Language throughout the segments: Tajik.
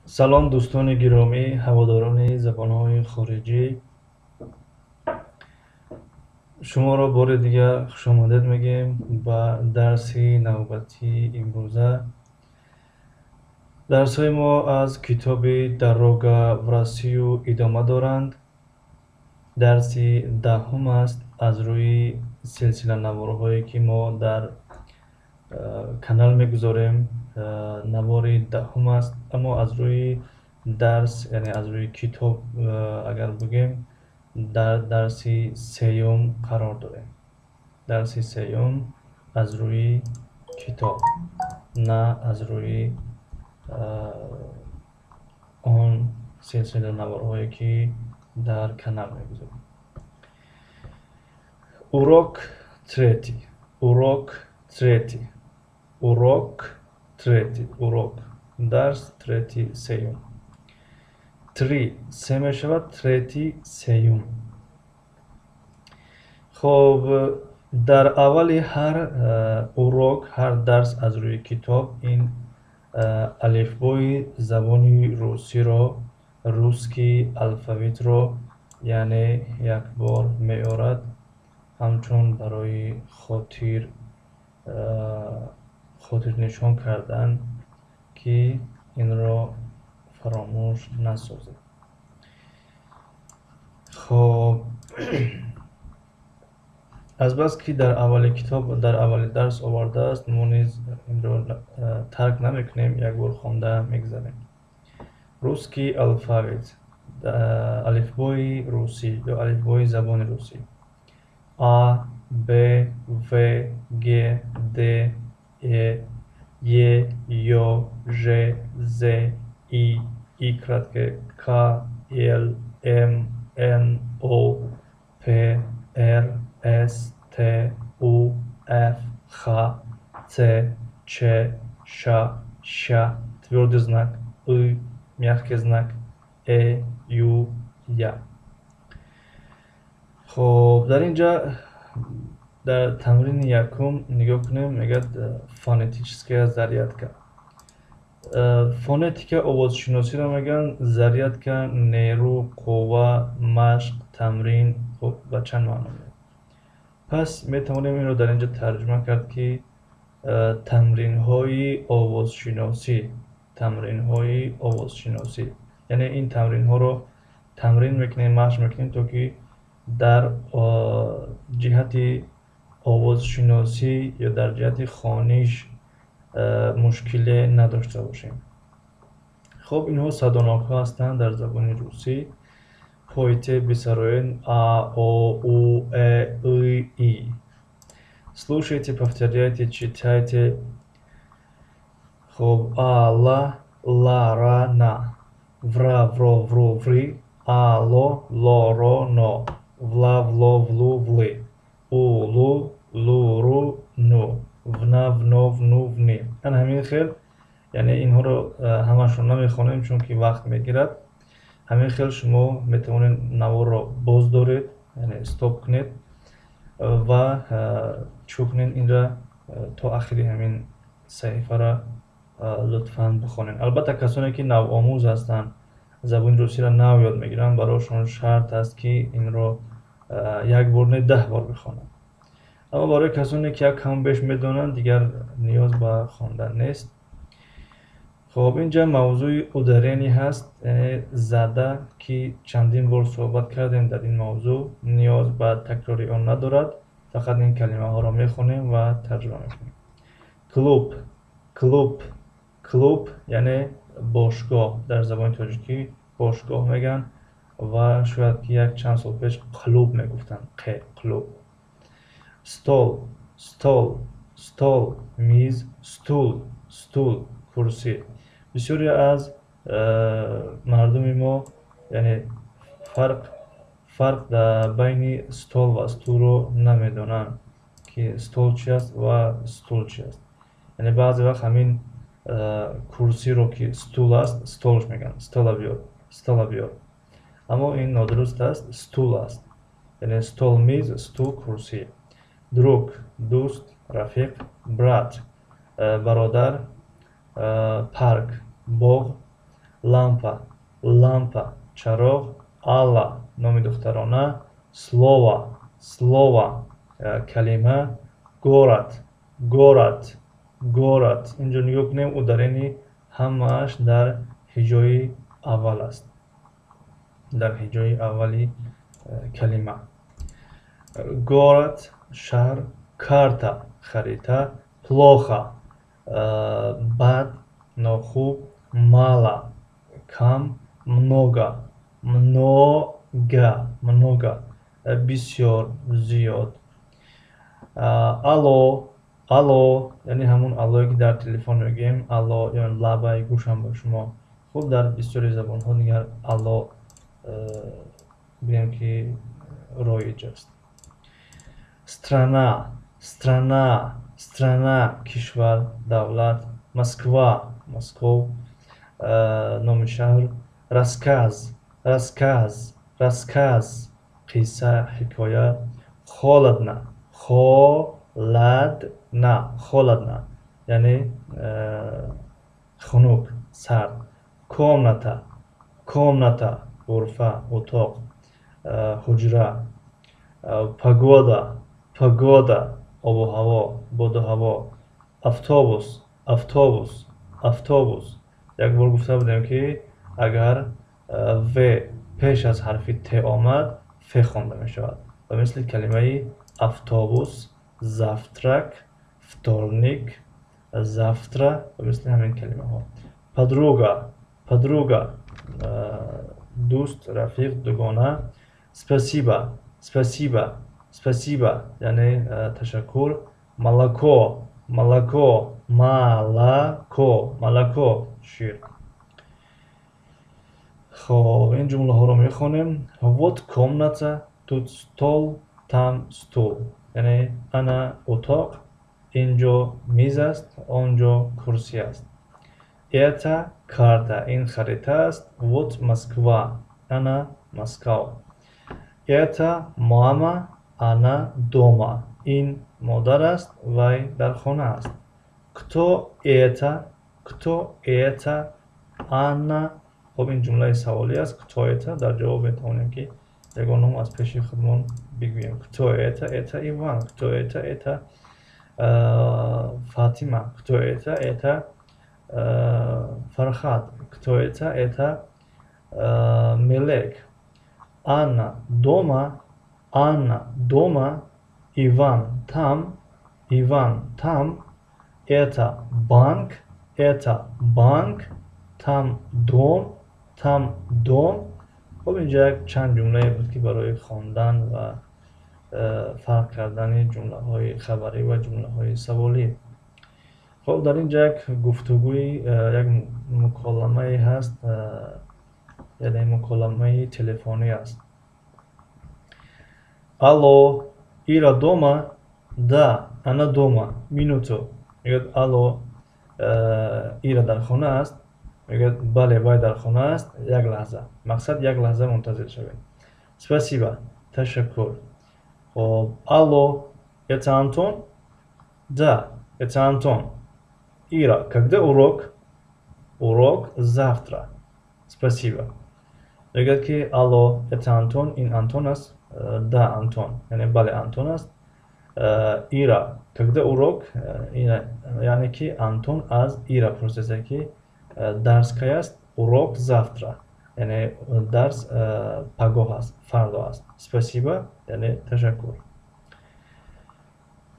سلام دوستان گرامی هواداران زبانهای خارجی، شما را بار دیگر خوش آمدید میگیم به درسی نوبتی امروزه. درس های ما از کتاب دروگا و راسیو ادامه دارند. درسی دهم است از روی سلسله نوارهایی که ما در کانال میگذاریم. نوار دهم است، اما از روی درس یعنی از روی کتاب اگر بگیم در درسی سیوم قرار داریم. درسی سیوم از روی کتاب، نه از روی آن سلسله نوارهایی که در کانال میگذاریم. Урок третий. Урок третий. Урок третий. Урок. Дарс третий сеюм. Три. سه می شود تریتی سیوم. خب در اول هر اوراق، هر درس از روی کتاب این الفبای زبانی روسی را، روسکی الفابت را یعنی یک بار می آورد، همچون برای خاطر نشان کردن که این را فراموش نسازید. خب از بس که در اول کتاب، در اول درس آورده است، ما نیز این را ترک نمیکنیم، یک بار خوانده میگذاریم. روسکی الفابت، الفبای روسی یا الفبای زبان روسی: A B V G D E Y J Z I K L M N O P R S T U F X C Ç Ş Ş твердый знак И, мягкий знак Э, Ю, Я. خب در اینجا در تمرین یکم نگاه کنیم، میگه فونетическая зарядка. فونетика آوازشناسی را میگن، зарядка نیرو، قوه، مشق، تمرین. خب به چند معنا میاد؟ پس میتوانیم این رو در اینجا ترجمه کرد که تمرین های آوازشناسی. تمرین های آوازشناسی یعنی این تمرین ها رو تمرین میکنیم، مشق میکنیم تا که در جهت آوازشناسی یا در جهت خوانش مشکلی نداشته باشیم. خب اینها صداناک ها هستند در زبان روسی. Пойте бессароен А, О, У, Э, И, И. Слушайте, повторяйте, читайте. خب А, Ла, Ла, Ра, На. Вра, Вро, Вру, Ври. А, Ло, Ло, Ро, Но. Вла, Вло, Влу, Вли. У, Лу, Лу, Ру, Ну. ونا ونو ونو ونی. من همین خیل، یعنی اینها رو همشون نمیخونیم چون که وقت میگیرد. همین خیل شما میتونید نوار رو باز دارید، یعنی استاپ کنید و چوکنید این را تا آخری همین صحیفه را لطفاً بخونید. البته کسانی که نو آموز هستند، زبان روسی را نو یاد میگیرن، برایشون شرط است که این رو یک بار نه 10 بار بخونند. اما برای کسانی که یک کم بیش میدونن دیگر نیاز به خواندن نیست. خب اینجا موضوع ادارینی هست، یعنی زده که چندین بار صحبت کردیم در این موضوع، نیاز به تکراری آن ندارد، فقط این کلمه ها را میخونیم و ترجمه میکنیم. کلوب، کلوب، کلوب یعنی باشگاه، در زبان تاجیکی باشگاه میگن و شاید که یک چند سال پیش کلوب میگفتن، کلوب. стол, стол, стол, میز، стул, стул, کرسی. بسیاری از مردم ما یعنی فرق در بین стол و стул رو نمیدونن که стол چی است و стул چی است. یعنی بعضی وقت همین کرسی رو که стул است столش میگن، стола بیار. اما این نادرست است، стул است. یعنی стол میز، стул کرسی. друг, دوست، رفیق. برات، برادر. پارک، باغ. лампа, лампа, чароғ, алла, номи духтарона, слова, слова, калима, город, город, город. Инҷо нигоҳ кунем ударени ҳамааш дар ҳиҷои аввал аст, дар ҳиҷои аввали калима. Город, шаҳр, карта, харита, плохо, бад, нохуб, мало, кам, много, много, много, бисёр, зиёд. Алло, алло, яъне ҳамон аллое ки дар телефон мегӯем, алло ё лабаи гӯшам ба шумо. Хуб дар бисёри забонҳо дигар алло бигӯем ки роиҷ аст. Страна, страна, страна, кишвар, давлат. Москва, Москов, номи шаҳр. Рассказ, рассказ, рассказ, қисса, ҳикоя. Холодно, холодно, холодно, яъне хунук, сард. Комната, комната, ғурфа, утоқ, ҳуҷра. Погода, погода, обу ҳаво, боду ҳаво. Автобус, автобус, автобус. Як бор гуфта будем ки агар в пеш аз ҳарфи т омад, ф хонда мешавад. Ба мисли калимаи автобус, завтрак, вторник, завтра, ба мисли ҳамин калимаҳо. Подруга, подруга, дӯст, рафиқ, дугона. Спасибо, спасибо, спасибо, яъне ташаккур. Молоко, молоко, молоко, молоко, шир. Хоб, ин ҷумлаҳоро мехонем. Вот комната, тут стол, там стул. Яъне ана утоқ, инҷо миз аст, онҷо курсӣ аст. Это карта, ин харита аст. Вот Москва, ана Москав. Это мама, она дома. Ин модар аст, вай дар хона аст. Кто это? Кто это? Анна. Хоб ин ҷумлаи саволӣ аст. Кто это? Дар ҷавоб метавонем ки ягон ном аз пеши худмон бигӯем. Кто это? Это Иван. Кто это? Это Фатима. Кто это? Это Фархад. Кто это? Это Мелек. Анна дома, Анна дома, Иван там, Иван там. Это банк, это банк, там дом, там дом. хоб инҷо як чанд ҷумлае буд ки барои хондан ва фарқ кардани ҷумлаҳои хабарӣ ва ҷумлаҳои саволӣ. хоб дар инҷо як гуфтугӯи як муколамае ҳаст, яъне муколамаи телефонӣ аст. Алло, Ира дома? Да, она дома. Минуту. Мегӯяд алло, Ира дар хона аст? Мегӯяд бале, вай дар хона аст. Як лаҳза. Мақсад як лаҳза мунтазир шавед. Спасибо, ташаккур. Хоб, алло, это Антон? Да, это Антон. Ира, когда урок? Урок завтра. Спасибо. Мегӯяд ки алло, это Антон, ин Антон аст? Да, Антон. Яъне бале, Антон аст. Ира, когда урок? Яъне ки Антон аз Ира пурсида ки дарс кай аст? Урок завтра. Яъне дарс пагоҳ аст, фардо аст. Спасибо, яъне ташаккур.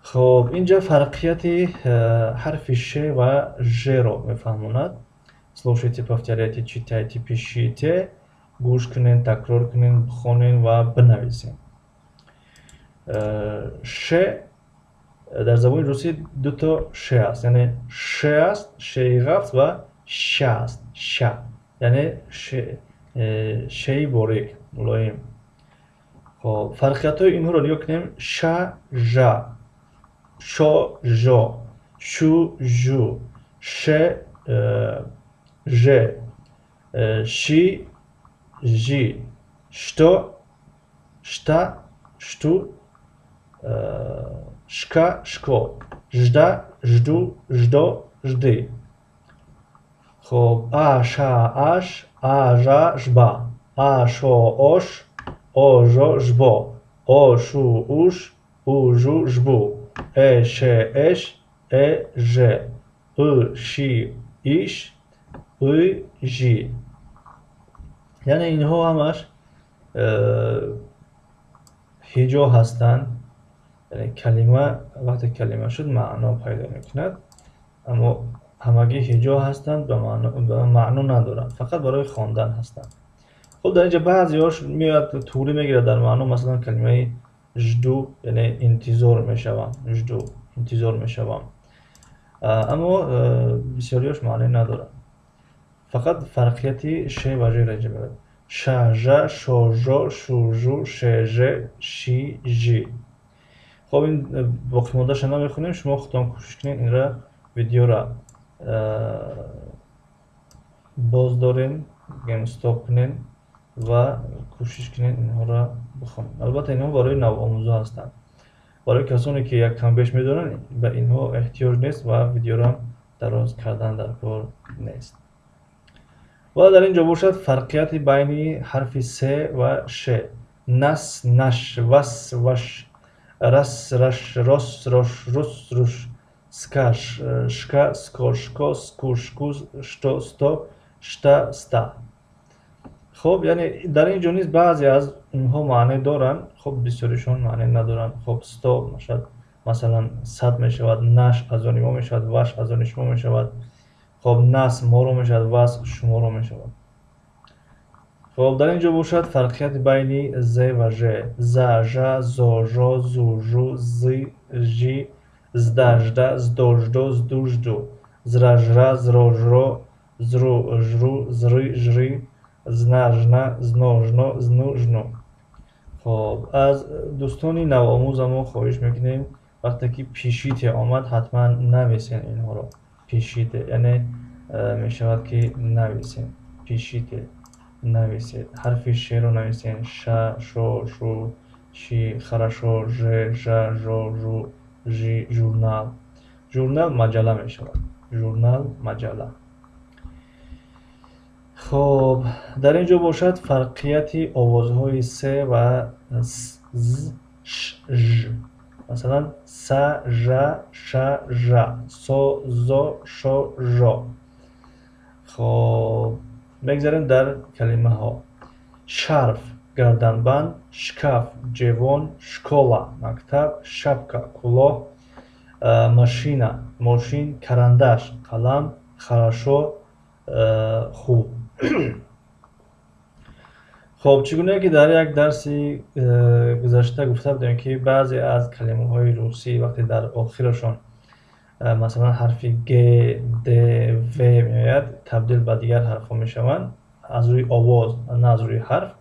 хоб, инҷа фарқияти ҳарфи ш ва жро мефаҳмонад. Слушайте, повторяйте, читайте, пишите. гӯш кунед, такрор кунед, бихонед ва бинависед. ш дар забони русӣ дуто ш аст, яъне ш аст, ши ғафт ва ша аст, ша, яъне ши борик, мулоим. хоб, фарқиятҳои инҳоро нигоҳ кунем. ша, жа, шо, жо, шу, жу, ше, же, ши, жи, што, шта, шту, шка, шко, жда, жду, ждо, жди. خب آشا آش آژا ژبا آشو اوش اوژو ژبو اوشو اوش اوژو ژبو اشه اش اژه شی ایش ژی. یعنی اینها همش هجا هستند. یعنی کلمه وقتی کلمه شد معنا پیدا میکند، اما همگی هجا هستند به معنا ندارند، فقط برای خواندن هستند. خب در اینجا بعضیاش میاد طوری میگیره در معنا، مثلا کلمه جدو یعنی انتظار میشوم، جدو انتظار میشوم، اما بسیاریاش معنی ندارند، فقط فرقیتی ش و ژ را اینجا میاد. شژ شوژو شوژو شژ شی ژی. خب این باقی مانده شما میخونیم، شما خودتان کوشش کنین این را ویدیو را باز دارین، گیم استاپ کنین و کوشش کنین اینها را بخونین. البته اینها برای نوآموزا هستند، برای کسانی که یک کم بیش میدونن به اینها احتیاج نیست و ویدیو را دراز کردن در کار نیست. و در اینجا باشد فرقیت بین حرف س و ش. نس نش وس وش رس رش رس رش رس رش سکش شکا سکو شکو سکو شکو شتو ستو شتا ستا. خب یعنی در اینجا نیز بعضی از اونها معنی دارن، خب بسیاریشون معنی ندارن. خب ستو مثلا صد می شود، نش از آن ما می شود، وش از آن شما می شود. خب نس ما رو می شود، وس شما رو می شود. خب در اینجا باشد فرقیت بین ز و ژ. ز ژ زو ژو زو ژو زی ژی زدا ژدا زدو ژدو زدو ژدو زرا ژرا زرو ژرو زرو ژرو زری ژری زنا ژنا زنو ژنو زنو ژنو. خب از دوستانی نوآموز ما خواهش میکنیم وقتی که پیشیت آمد حتما نویسین اینها رو. پیشیت یعنی میشود که نویسین، پیشیت نویسید. حرف ش رو نویسین، ش شو شو شی خرشو ژ ژ ژو ژو ژی. ژورنال، ژورنال مجله می شود، ژورنال مجله. خب در اینجا باشد فرقیت آوازهای س و ز ش ژ. مثلا س ژ ش ژ سو زو شو ژو. خب بگذاریم در کلمه ها. شرف گردنبند، شکاف جوان، شکولا مکتب، شپکا کلاه، ماشینا ماشین، карандаш قلم، хорошо خوب. خب چگونه که در یک درسی گذشته گفته بودیم که بعضی از کلمه های روسی وقتی در آخرشون مثلا حرف گ د و میآید تبدیل به دیگر حرف ها میشوند از روی آواز نه از روی حرف.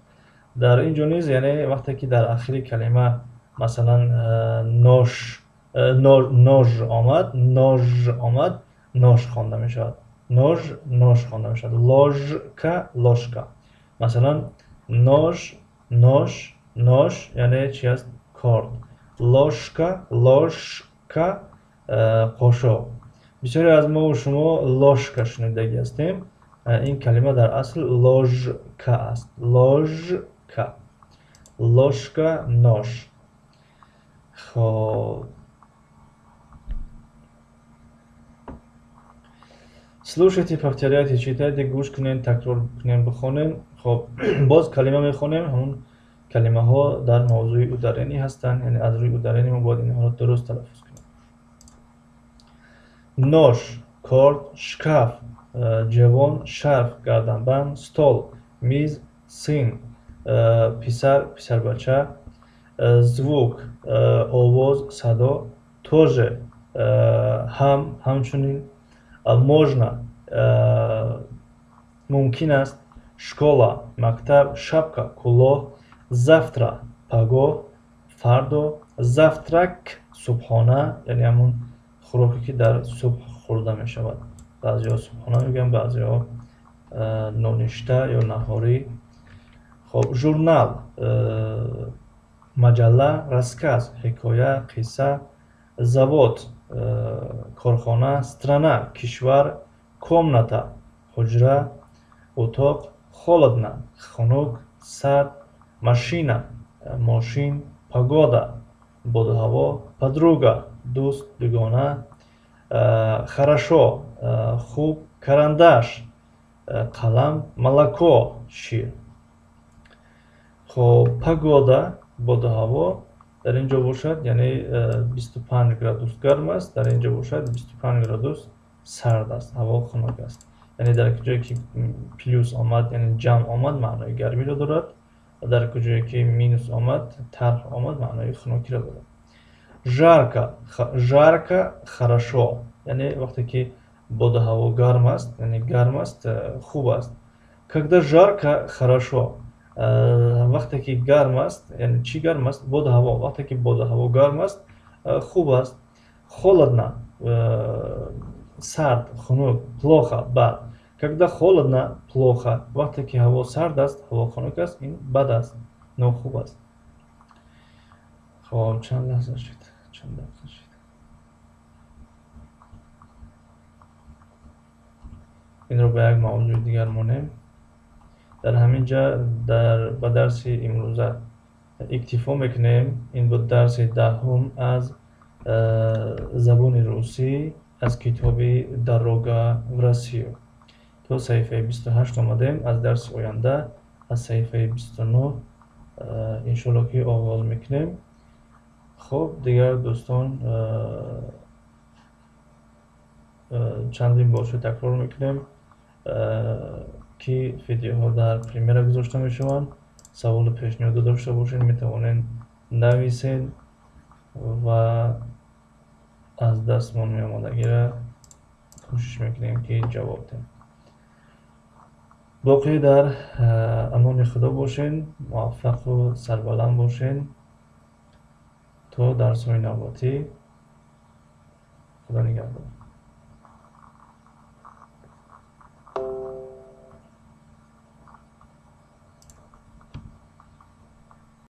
در اینجا نیز یعنی وقتی که در آخر کلمه مثلا نوژ آمد، نوش خوانده می شود، نوش خوانده می شود. لوژکا لوشکا. مثلا نوش یعنی چی است؟ کارد. لوشکا قاشق. بسیاری از ما و شما لوشکا شنیدگی هستیم. این کلمه در اصل لوژکا است. لوژکا، لوشکا، نوش. خب слушайте, повторяйте, читайте, گوش کنین، تکرار کنین، بخونین. خب باز کلمه میخونیم، همون کلمه ها در موضوع ادارنی هستن، یعنی از روی ادارنی ما باید اینها رو درست تلفظ کنیم. نوش کارد، شکاف جوان، شرف گردنبند، stol میز، سین پسر بچه، звук آواز صدا، тоже همچنین، можно ممکن است، школа مکتب، шапка کلاه، завтра پگاه فردا، завтрак صبحانه یعنی همون خوراکی که در صبح خورده می شود. بعضی ها صبحانه میگن، بعضی ها نونشته یا نهاری. خب ژورنال مجله، рассказ حکایه قصه، завод کارخانه، страна کشور، комната حجره، اتاق. холодно خنک، سرد. машина ماشین. погода باد و هوا. подруга دوست دوگانه. хорошо خوب. карандаш قلم. молоко شیر. خب погода باد و هوا در اینجا باشد یعنی 25 گرادوس گرم است، در اینجا باشد 25 گرادوس سرد است، هوا خنک است. یعنی در کجایی که پلوس آمد یعنی جمع آمد معنای گرمی را دارد و در کجایی که مینوس آمد تلخ آمد معنای خنکی را دارد. жарко хорошо یعنی وقتی که باد هوا گرم است یعنی گرم است خوب است. когда жарко хорошо وقتی که گرم است یعنی چی گرم است؟ باد هوا. وقتی که باد هوا گرم است خوب است. холодно سرد خنک. плохо بد. когда холодно плохо وقتی که هوا سرد است هوا خنک است این بد است ناخوب است. خب چند لحظه شد این رو به یک موضوع دیگر مانیم. در همین جا با درس امروزه اکتفا میکنیم. این بود درس دهم از زبان روسی از کتاب دروگا в Россию. تا صفحه 28 آمدیم. از درس آینده از صفحه 29 انشالله که آغاز میکنیم. خب دیگر دوستان چندین بار تکرار میکنیم که ویدیوها در پریمیر گذاشته میشوند. سوال پیشنهاد داشته باشین میتوانین نویسین و از دستمان میامدگی را کوشش میکنیم که جواب دهیم. باقی در امان خدا باشین، موفق و سربلند باشین تا درس های نوبتی. خدا نگهدار.